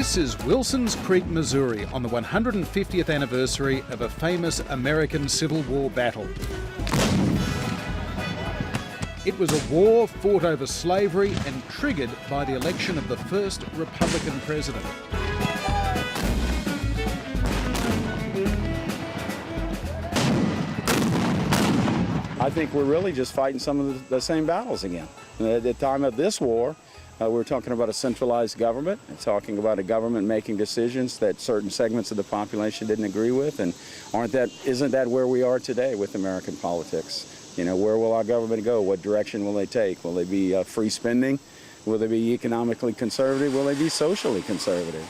This is Wilson's Creek, Missouri, on the 150th anniversary of a famous American Civil War battle. It was a war fought over slavery and triggered by the election of the first Republican president. I think we're really just fighting some of the same battles again. At the time of this war, we're talking about a centralized government, and talking about a government making decisions that certain segments of the population didn't agree with, and isn't that where we are today with American politics? You know, where will our government go? What direction will they take? Will they be free spending? Will they be economically conservative? Will they be socially conservative?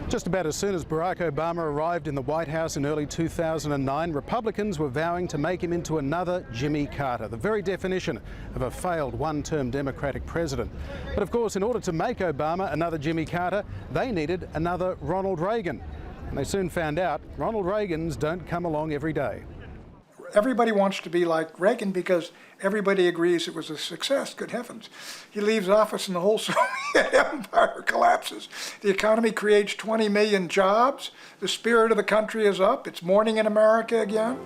Just about as soon as Barack Obama arrived in the White House in early 2009, Republicans were vowing to make him into another Jimmy Carter, the very definition of a failed one-term Democratic president. But of course, in order to make Obama another Jimmy Carter, they needed another Ronald Reagan. And they soon found out Ronald Reagans don't come along every day. Everybody wants to be like Reagan because everybody agrees it was a success. Good heavens. He leaves office and the whole Soviet empire collapses. The economy creates 20 million jobs. The spirit of the country is up. It's morning in America again.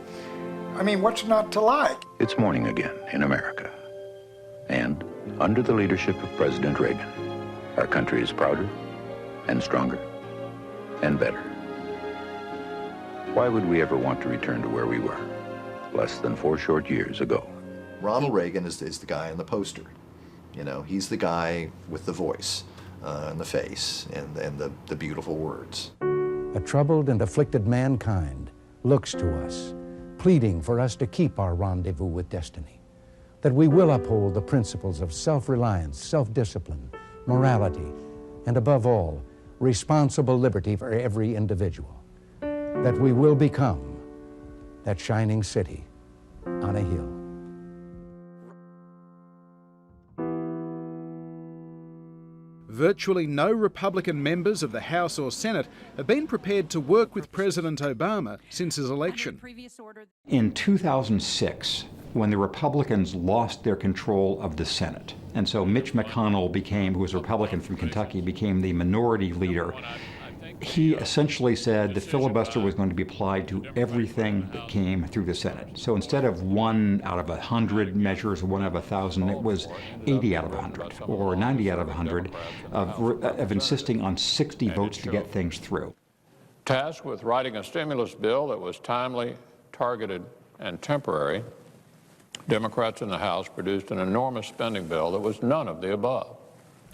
I mean, what's not to like? It's morning again in America. And under the leadership of President Reagan, our country is prouder and stronger and better. Why would we ever want to return to where we were less than 4 short years ago? Ronald Reagan is the guy on the poster. You know, he's the guy with the voice and the face and the beautiful words. A troubled and afflicted mankind looks to us, pleading for us to keep our rendezvous with destiny, that we will uphold the principles of self-reliance, self-discipline, morality, and above all, responsible liberty for every individual, that we will become that shining city on a hill. Virtually no Republican members of the House or Senate have been prepared to work with President Obama since his election. In 2006, when the Republicans lost their control of the Senate, and so Mitch McConnell who was a Republican from Kentucky, became the minority leader, he essentially said the filibuster was going to be applied to everything that came through the Senate. So instead of 1 out of 100 measures or 1 out of 1,000, it was 80 out of 100 or 90 out of 100 of insisting on 60 votes to get things through. Tasked with writing a stimulus bill that was timely, targeted, and temporary, Democrats in the House produced an enormous spending bill that was none of the above.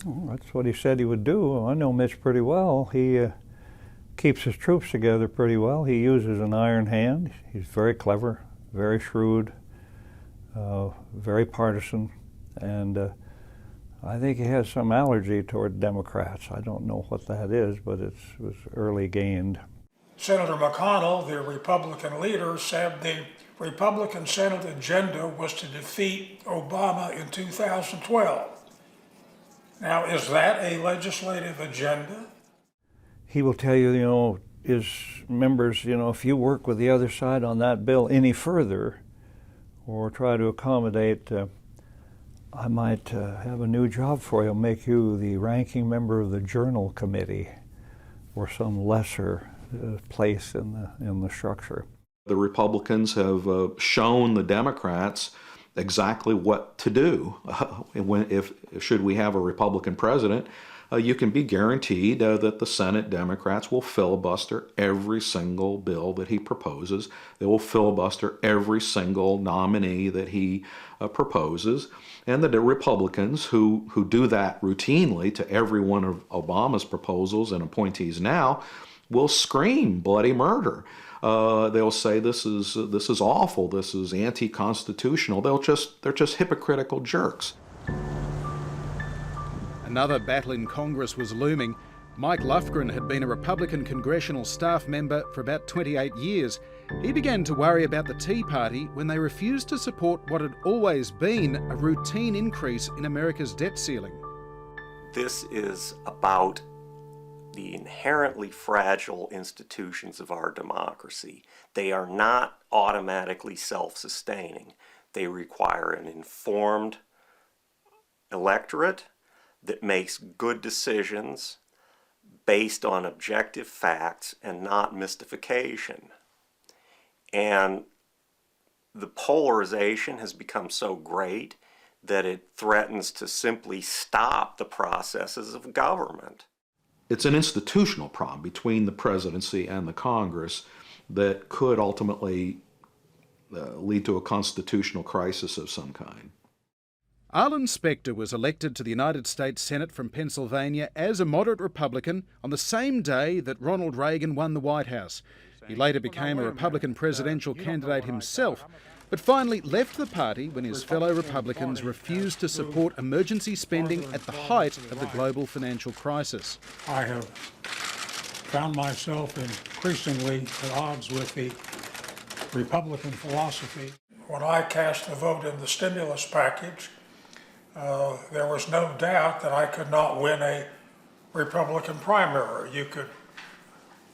Well, that's what he said he would do. I know Mitch pretty well. He keeps his troops together pretty well. He uses an iron hand. He's very clever, very shrewd, very partisan, and I think he has some allergy toward Democrats. I don't know what that is, but it was early gained. Senator McConnell, the Republican leader, said the Republican Senate agenda was to defeat Obama in 2012. Now, is that a legislative agenda? He will tell you, his members, if you work with the other side on that bill any further or try to accommodate, I might have a new job for you, make you the ranking member of the Journal Committee or some lesser place in the structure. The Republicans have shown the Democrats exactly what to do. Should we have a Republican president, you can be guaranteed that the Senate Democrats will filibuster every single bill that he proposes. They will filibuster every single nominee that he proposes. And the Republicans who do that routinely to every one of Obama's proposals and appointees now will scream bloody murder. They'll say this is awful, this is anti-constitutional. They're just hypocritical jerks. Another battle in Congress was looming. Mike Lofgren had been a Republican congressional staff member for about 28 years. He began to worry about the Tea Party when they refused to support what had always been a routine increase in America's debt ceiling. This is about the inherently fragile institutions of our democracy. They are not automatically self-sustaining. They require an informed electorate that makes good decisions based on objective facts and not mystification. And the polarization has become so great that it threatens to simply stop the processes of government. It's an institutional problem between the presidency and the Congress that could ultimately lead to a constitutional crisis of some kind. Arlen Specter was elected to the United States Senate from Pennsylvania as a moderate Republican on the same day that Ronald Reagan won the White House. He later became a Republican presidential candidate himself, but finally left the party when his fellow Republicans refused to support emergency spending at the height of the global financial crisis. I have found myself increasingly at odds with the Republican philosophy. When I cast a vote in the stimulus package, there was no doubt that I could not win a Republican primary. You could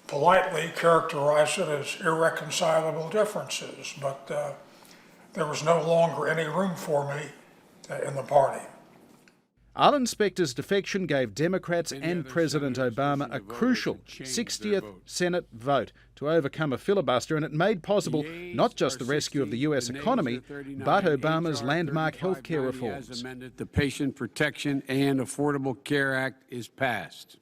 politely characterize it as irreconcilable differences, but there was no longer any room for me in the party. Arlen Specter's defection gave Democrats and President Obama a crucial 60th Senate vote to overcome a filibuster, and it made possible not just the rescue of the US economy, but Obama's landmark health care reforms. The Patient Protection and Affordable Care Act is passed.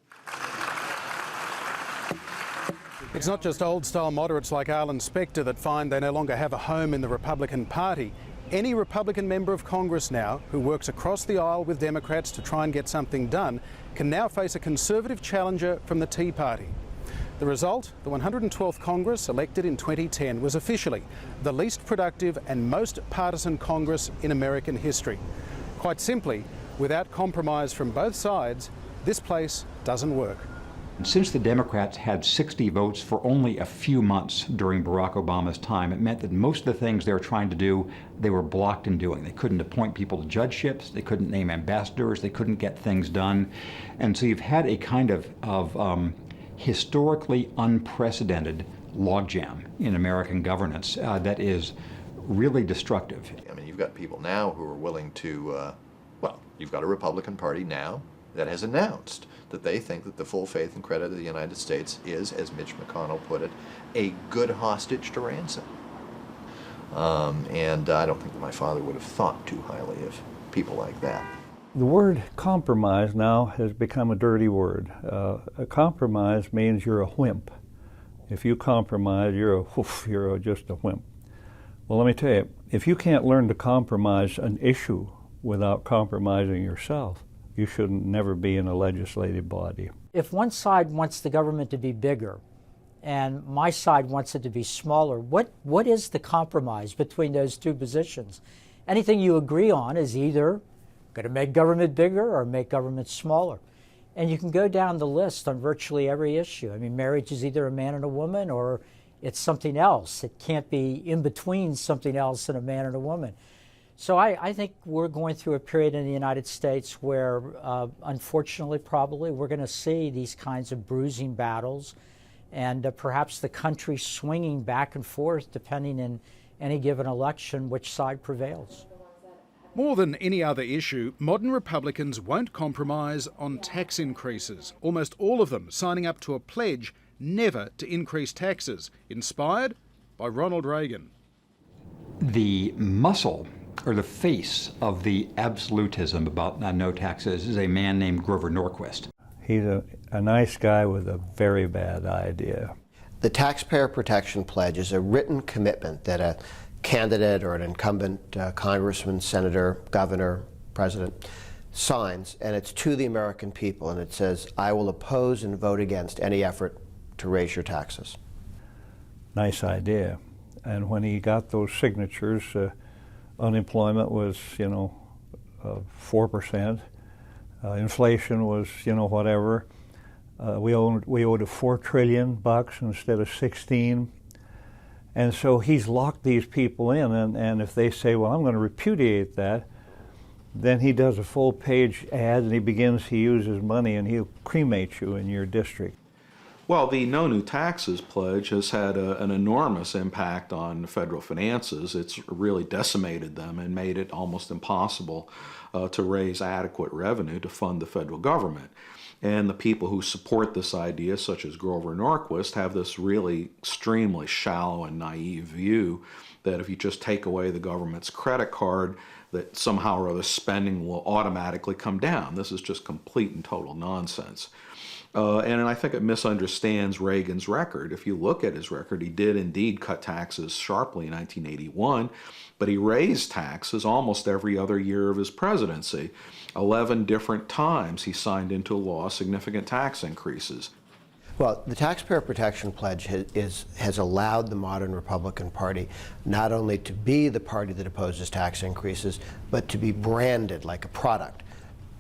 It's not just old-style moderates like Arlen Specter that find they no longer have a home in the Republican Party. Any Republican member of Congress now who works across the aisle with Democrats to try and get something done can now face a Conservative challenger from the Tea Party. The result, the 112th Congress, elected in 2010, was officially the least productive and most partisan Congress in American history. Quite simply, without compromise from both sides, this place doesn't work. Since the Democrats had 60 votes for only a few months during Barack Obama's time, it meant that most of the things they were trying to do, they were blocked in doing. They couldn't appoint people to judgeships, they couldn't name ambassadors, they couldn't get things done. And so you've had a kind of historically unprecedented logjam in American governance that is really destructive. I mean, you've got people now who are willing to, you've got a Republican Party now that has announced that they think that the full faith and credit of the United States is, as Mitch McConnell put it, a good hostage to ransom. And I don't think that my father would have thought too highly of people like that. The word compromise now has become a dirty word. A compromise means you're a wimp. If you compromise, you're just a wimp. Well, let me tell you, if you can't learn to compromise an issue without compromising yourself, you should never be in a legislative body. If one side wants the government to be bigger and my side wants it to be smaller, what is the compromise between those two positions? Anything you agree on is either going to make government bigger or make government smaller. And you can go down the list on virtually every issue. I mean, marriage is either a man and a woman or it's something else. It can't be in between something else and a man and a woman. So I think we're going through a period in the United States where, unfortunately, probably, we're going to see these kinds of bruising battles and perhaps the country swinging back and forth, depending in any given election, which side prevails. More than any other issue, modern Republicans won't compromise on tax increases, almost all of them signing up to a pledge never to increase taxes, inspired by Ronald Reagan. The muscle or the face of the absolutism about no taxes is a man named Grover Norquist. He's a nice guy with a very bad idea. The Taxpayer Protection Pledge is a written commitment that a candidate or an incumbent congressman, senator, governor, president signs, and it's to the American people, and it says, I will oppose and vote against any effort to raise your taxes. Nice idea. And when he got those signatures, unemployment was, 4%. Inflation was, whatever. We owed $4 trillion instead of 16. And so he's locked these people in, and if they say, well, I'm going to repudiate that, then he does a full-page ad and he begins to use his money and he'll cremate you in your district. Well, the No New Taxes pledge has had an enormous impact on federal finances. It's really decimated them and made it almost impossible to raise adequate revenue to fund the federal government. And the people who support this idea, such as Grover Norquist, have this really extremely shallow and naive view that if you just take away the government's credit card, that somehow or other spending will automatically come down. This is just complete and total nonsense. And I think it misunderstands Reagan's record. If you look at his record, he did indeed cut taxes sharply in 1981, but he raised taxes almost every other year of his presidency. 11 different times he signed into law significant tax increases. Well, the Taxpayer Protection Pledge has allowed the modern Republican Party not only to be the party that opposes tax increases, but to be branded like a product,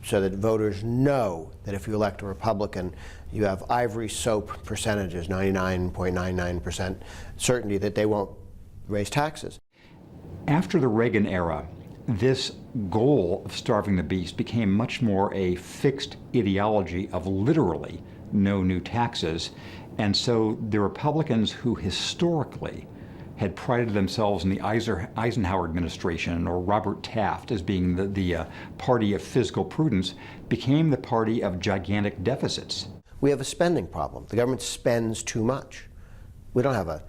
so that voters know that if you elect a Republican, you have ivory soap percentages, 99.99% certainty that they won't raise taxes. After the Reagan era, this goal of starving the beast became much more a fixed ideology of literally no new taxes. And so the Republicans who historically had prided themselves in the Eisenhower administration or Robert Taft as being the party of fiscal prudence became the party of gigantic deficits. We have a spending problem. The government spends too much. We don't have a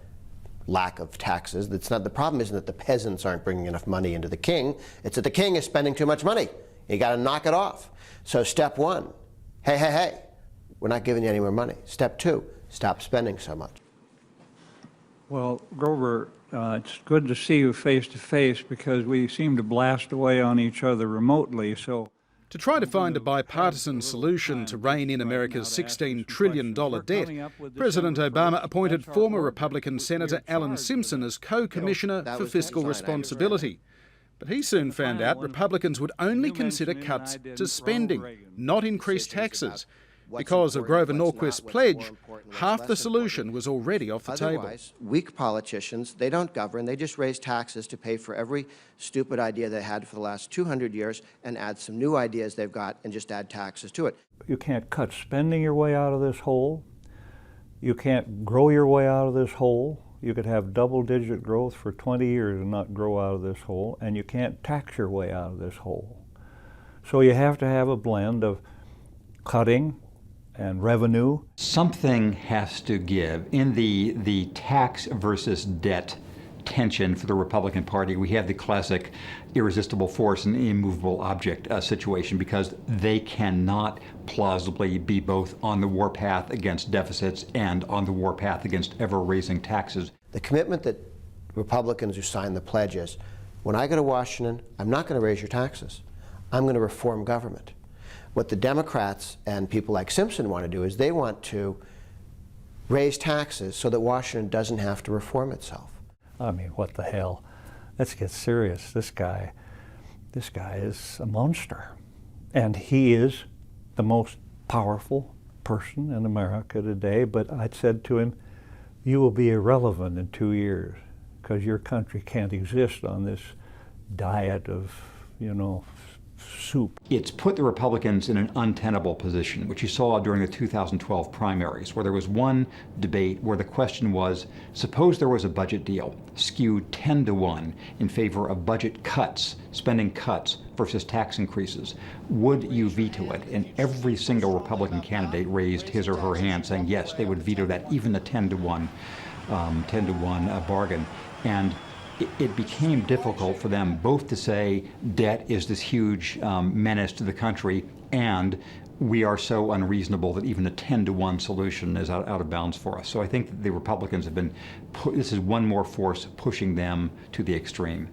lack of taxes. That's not, the problem isn't that the peasants aren't bringing enough money into the king. It's that the king is spending too much money. You got to knock it off. So step one, hey, we're not giving you any more money. Step two, stop spending so much. Well, Grover, it's good to see you face to face because we seem to blast away on each other remotely. So, to try to find a bipartisan solution to rein in America's $16 trillion debt, President Obama appointed former Republican Senator Alan Simpson as co-commissioner for fiscal responsibility. But he soon found out Republicans would only consider cuts to spending, not increased taxes. Because of Grover Norquist's pledge, half the solution was already off the table. Weak politicians, they don't govern, they just raise taxes to pay for every stupid idea they had for the last 200 years and add some new ideas they've got and just add taxes to it. You can't cut spending your way out of this hole. You can't grow your way out of this hole. You could have double-digit growth for 20 years and not grow out of this hole, and you can't tax your way out of this hole. So you have to have a blend of cutting and revenue. Something has to give. In the tax versus debt tension for the Republican Party, we have the classic irresistible force and immovable object situation, because they cannot plausibly be both on the warpath against deficits and on the warpath against ever raising taxes. The commitment that Republicans who signed the pledge is, when I go to Washington, I'm not going to raise your taxes. I'm going to reform government. What the Democrats and people like Simpson want to do is they want to raise taxes so that Washington doesn't have to reform itself. I mean, what the hell? Let's get serious. This guy is a monster. And he is the most powerful person in America today, but I said to him, you will be irrelevant in 2 years because your country can't exist on this diet of, soup. It's put the Republicans in an untenable position, which you saw during the 2012 primaries, where there was one debate where the question was, suppose there was a budget deal skewed 10-1 in favor of budget cuts, spending cuts versus tax increases. Would you veto it? And every single Republican candidate raised his or her hand saying yes, they would veto that, even a 10-1 bargain. And it became difficult for them both to say debt is this huge menace to the country, and we are so unreasonable that even a 10-1 solution is out of bounds for us. So I think that the Republicans have been, this is one more force pushing them to the extreme.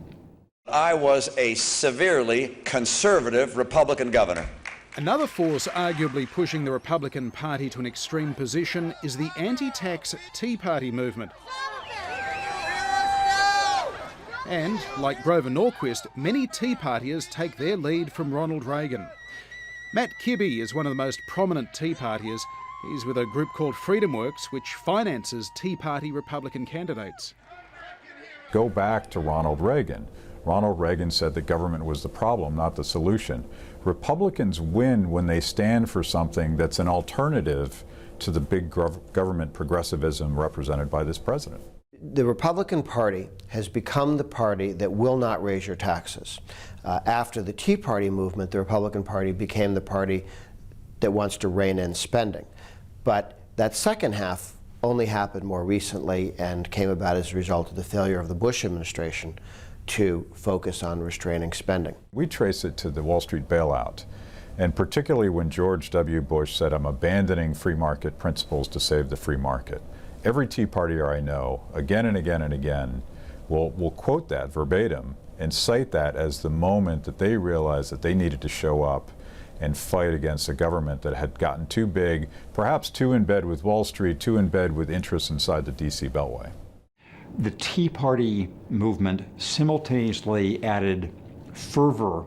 I was a severely conservative Republican governor. Another force arguably pushing the Republican Party to an extreme position is the anti-tax Tea Party movement. And, like Grover Norquist, many Tea Partiers take their lead from Ronald Reagan. Matt Kibbe is one of the most prominent Tea Partiers. He's with a group called FreedomWorks, which finances Tea Party Republican candidates. Go back to Ronald Reagan. Ronald Reagan said that government was the problem, not the solution. Republicans win when they stand for something that's an alternative to the big government progressivism represented by this president. The Republican Party has become the party that will not raise your taxes. After the Tea Party movement, the Republican Party became the party that wants to rein in spending. But that second half only happened more recently and came about as a result of the failure of the Bush administration to focus on restraining spending. We trace it to the Wall Street bailout, and particularly when George W. Bush said, "I'm abandoning free market principles to save the free market." Every Tea Partier I know, again and again and again, will quote that verbatim and cite that as the moment that they realized that they needed to show up and fight against a government that had gotten too big, perhaps too in bed with Wall Street, too in bed with interests inside the D.C. Beltway. The Tea Party movement simultaneously added fervor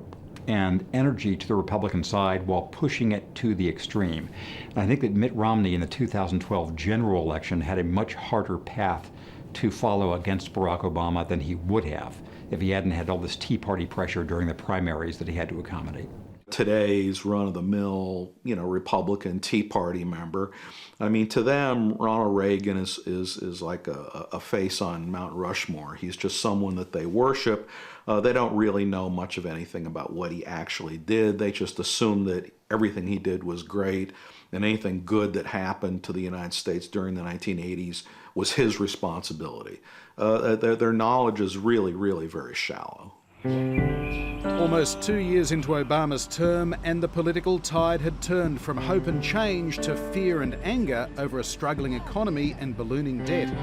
and energy to the Republican side while pushing it to the extreme. And I think that Mitt Romney in the 2012 general election had a much harder path to follow against Barack Obama than he would have if he hadn't had all this Tea Party pressure during the primaries that he had to accommodate. Today's run-of-the-mill, Republican Tea Party member, I mean, to them, Ronald Reagan is like a face on Mount Rushmore. He's just someone that they worship. They don't really know much of anything about what he actually did. They just assume that everything he did was great, and anything good that happened to the United States during the 1980s was his responsibility. Their knowledge is really, really very shallow. Almost 2 years into Obama's term, and the political tide had turned from hope and change to fear and anger over a struggling economy and ballooning debt.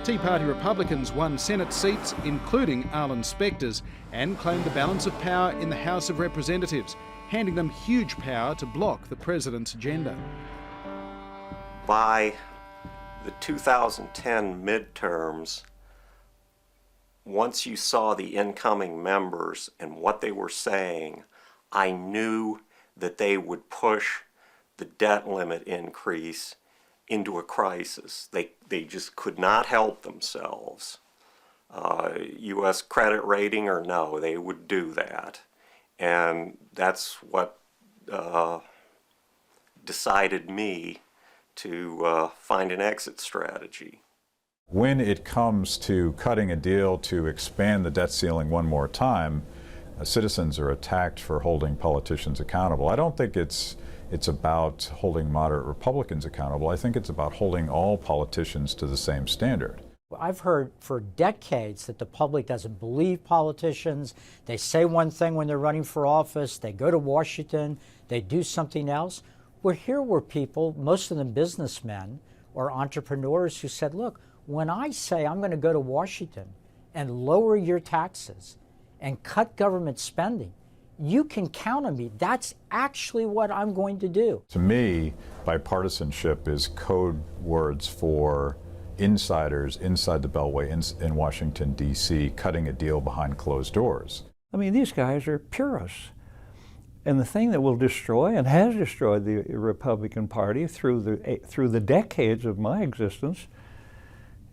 Tea Party Republicans won Senate seats, including Arlen Specter's, and claimed the balance of power in the House of Representatives, handing them huge power to block the president's agenda. By the 2010 midterms, once you saw the incoming members and what they were saying, I knew that they would push the debt limit increase into a crisis. They just could not help themselves. U.S. credit rating or no, they would do that. And that's what decided me to find an exit strategy. When it comes to cutting a deal to expand the debt ceiling one more time, citizens are attacked for holding politicians accountable. I don't think it's about holding moderate Republicans accountable. I think it's about holding all politicians to the same standard. I've heard for decades that the public doesn't believe politicians. They say one thing when they're running for office, they go to Washington, they do something else. Well, here were people, most of them businessmen or entrepreneurs, who said, look, when I say I'm going to go to Washington and lower your taxes and cut government spending, you can count on me. That's actually what I'm going to do. To me, bipartisanship is code words for insiders inside the Beltway in Washington, D.C., cutting a deal behind closed doors. I mean, these guys are purists. And the thing that will destroy and has destroyed the Republican Party through the decades of my existence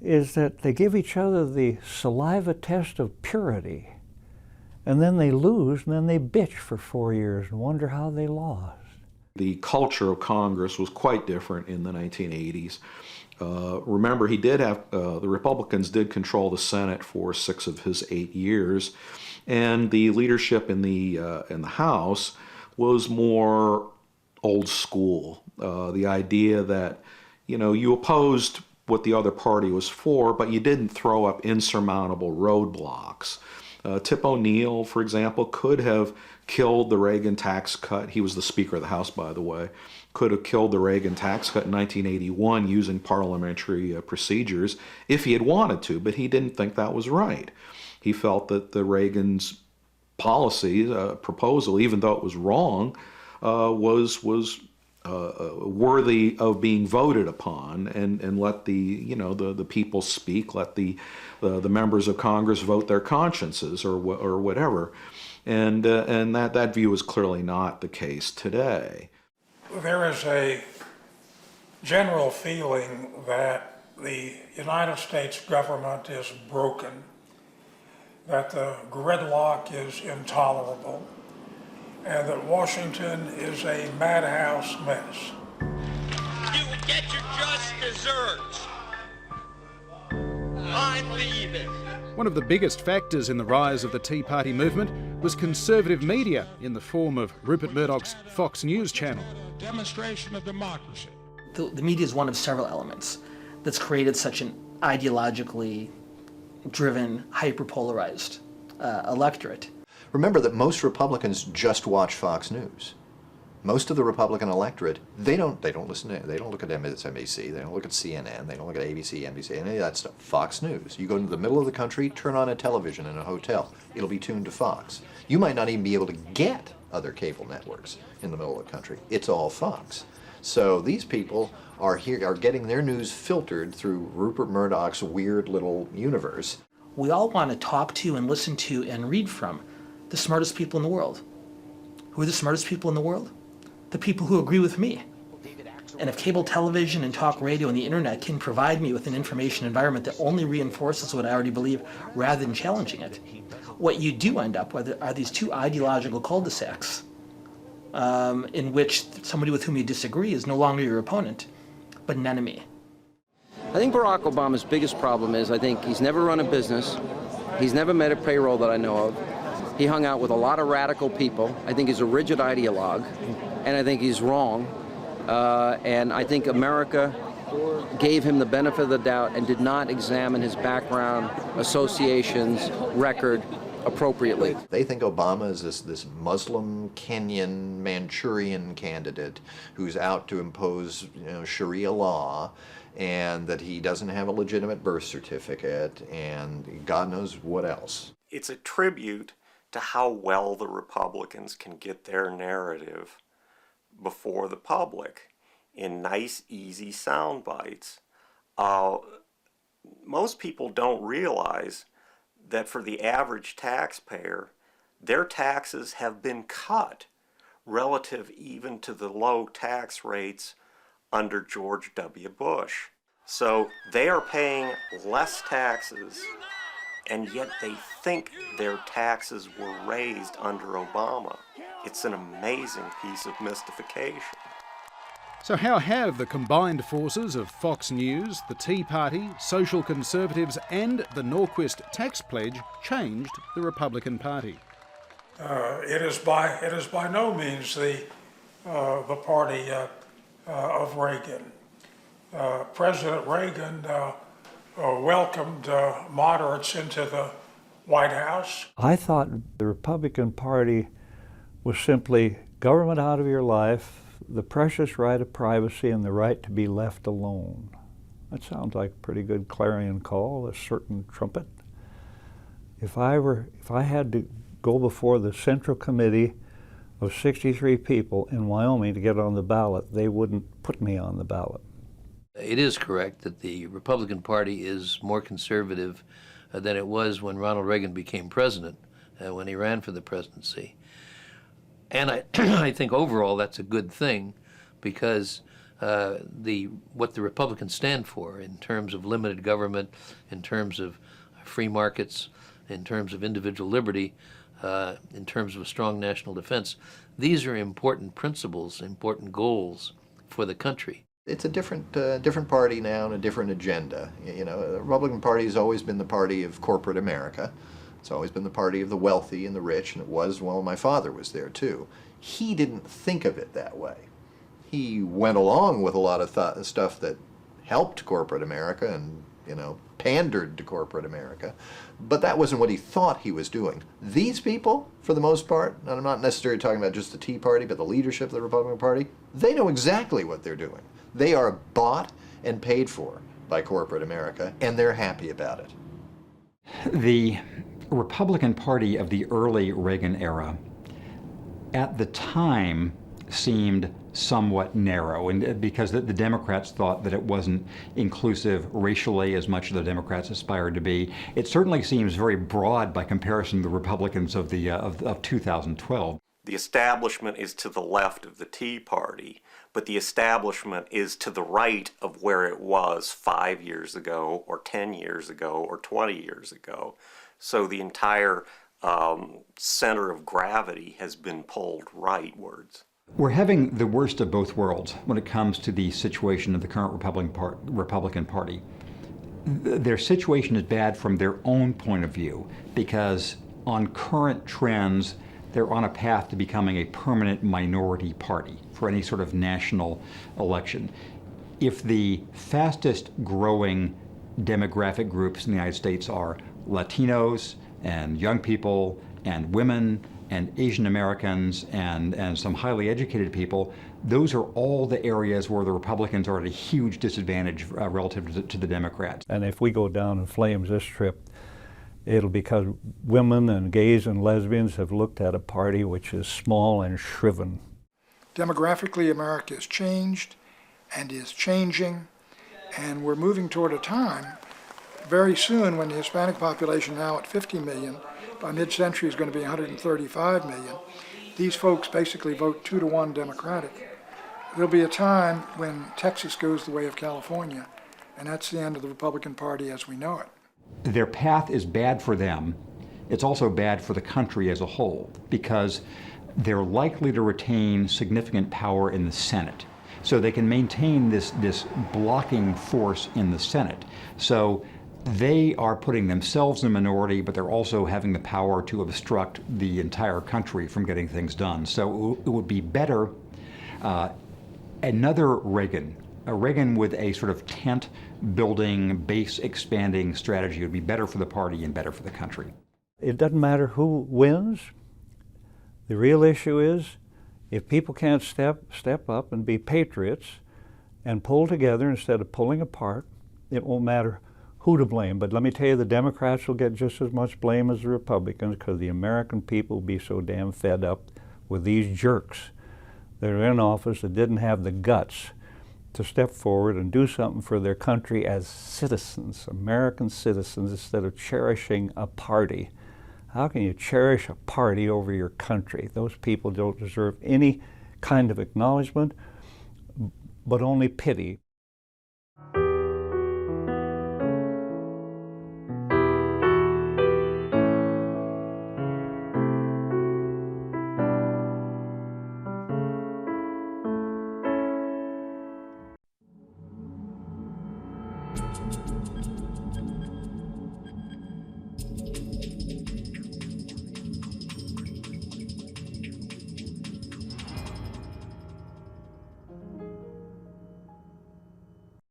is that they give each other the saliva test of purity, and then they lose, and then they bitch for 4 years and wonder how they lost. The culture of Congress was quite different in the 1980s. Remember, he did have the Republicans did control the Senate for 6 of his 8 years, and the leadership in the House was more old school. The idea that you opposed what the other party was for, but you didn't throw up insurmountable roadblocks. Tip O'Neill, for example, could have killed the Reagan tax cut. He was the Speaker of the House, by the way. Could have killed the Reagan tax cut in 1981 using parliamentary procedures if he had wanted to, but he didn't think that was right. He felt that the Reagan's policy proposal, even though it was wrong, was worthy of being voted upon, and let the people speak, let the members of Congress vote their consciences or whatever, and that view is clearly not the case today. There is a general feeling that the United States government is broken, that the gridlock is intolerable, and that Washington is a madhouse mess. You get your just desserts. I'm leaving. One of the biggest factors in the rise of the Tea Party movement was conservative media in the form of Rupert Murdoch's Fox News channel. Demonstration of democracy. The media is one of several elements that's created such an ideologically driven, hyper-polarized electorate. Remember that most Republicans just watch Fox News. Most of the Republican electorate, they don't listen to, they don't look at MSNBC, they don't look at CNN, they don't look at ABC, NBC, any of that stuff. Fox News. You go into the middle of the country, turn on a television in a hotel, it'll be tuned to Fox. You might not even be able to get other cable networks in the middle of the country. It's all Fox. So these people are getting their news filtered through Rupert Murdoch's weird little universe. We all want to talk to and listen to and read from the smartest people in the world. Who are the smartest people in the world? The people who agree with me. And if cable television and talk radio and the internet can provide me with an information environment that only reinforces what I already believe rather than challenging it, what you do end up with are these two ideological cul-de-sacs in which somebody with whom you disagree is no longer your opponent, but an enemy. I think Barack Obama's biggest problem is I think he's never run a business. He's never met a payroll that I know of. He hung out with a lot of radical people. I think he's a rigid ideologue, and I think he's wrong. And I think America gave him the benefit of the doubt and did not examine his background, associations, record appropriately. They think Obama is this Muslim, Kenyan, Manchurian candidate who's out to impose Sharia law, and that he doesn't have a legitimate birth certificate, and God knows what else. It's a tribute to how well the Republicans can get their narrative before the public in nice, easy sound bites. Most people don't realize that for the average taxpayer, their taxes have been cut relative even to the low tax rates under George W. Bush. So they are paying less taxes, and yet they think their taxes were raised under Obama. It's an amazing piece of mystification. So how have the combined forces of Fox News, the Tea Party, social conservatives and the Norquist tax pledge changed the Republican Party? It is by no means the party of Reagan. President Reagan welcomed moderates into the White House. I thought the Republican Party was simply government out of your life, the precious right of privacy, and the right to be left alone. That sounds like a pretty good clarion call, a certain trumpet. If I had to go before the Central Committee of 63 people in Wyoming to get on the ballot, they wouldn't put me on the ballot. It is correct that the Republican Party is more conservative than it was when Ronald Reagan became president, when he ran for the presidency. And I think overall that's a good thing, because what the Republicans stand for in terms of limited government, in terms of free markets, in terms of individual liberty, in terms of a strong national defense, these are important principles, important goals for the country. It's a different party now and a different agenda. You know, the Republican Party has always been the party of corporate America. It's always been the party of the wealthy and the rich, and it was while my father was there too. He didn't think of it that way. He went along with a lot of stuff that helped corporate America and, pandered to corporate America, but that wasn't what he thought he was doing. These people, for the most part, and I'm not necessarily talking about just the Tea Party, but the leadership of the Republican Party, they know exactly what they're doing. They are bought and paid for by corporate America, and they're happy about it. The Republican Party of the early Reagan era, at the time, seemed somewhat narrow, and because the Democrats thought that it wasn't inclusive racially as much as the Democrats aspired to be. It certainly seems very broad by comparison to the Republicans of 2012. The establishment is to the left of the Tea Party, but the establishment is to the right of where it was 5 years ago, or 10 years ago, or 20 years ago. So the entire center of gravity has been pulled rightwards. We're having the worst of both worlds when it comes to the situation of the current Republican Party. Their situation is bad from their own point of view because on current trends, they're on a path to becoming a permanent minority party for any sort of national election. If the fastest growing demographic groups in the United States are Latinos and young people and women and Asian Americans and some highly educated people, those are all the areas where the Republicans are at a huge disadvantage relative to the Democrats. And if we go down in flames this trip, it'll be because women and gays and lesbians have looked at a party which is small and shriven. Demographically, America has changed and is changing, and we're moving toward a time very soon when the Hispanic population, now at 50 million, by mid-century is going to be 135 million. These folks basically vote 2-to-1 Democratic. There'll be a time when Texas goes the way of California, and that's the end of the Republican Party as we know it. Their path is bad for them. It's also bad for the country as a whole because they're likely to retain significant power in the Senate. So they can maintain this blocking force in the Senate. So they are putting themselves in a minority, but they're also having the power to obstruct the entire country from getting things done. So it would be better another Reagan, a Reagan with a sort of tent building, base expanding strategy would be better for the party and better for the country. It doesn't matter who wins. The real issue is if people can't step up and be patriots and pull together instead of pulling apart, it won't matter who to blame. But let me tell you, the Democrats will get just as much blame as the Republicans because the American people will be so damn fed up with these jerks that are in office that didn't have the guts to step forward and do something for their country as citizens, American citizens, instead of cherishing a party. How can you cherish a party over your country? Those people don't deserve any kind of acknowledgement, but only pity.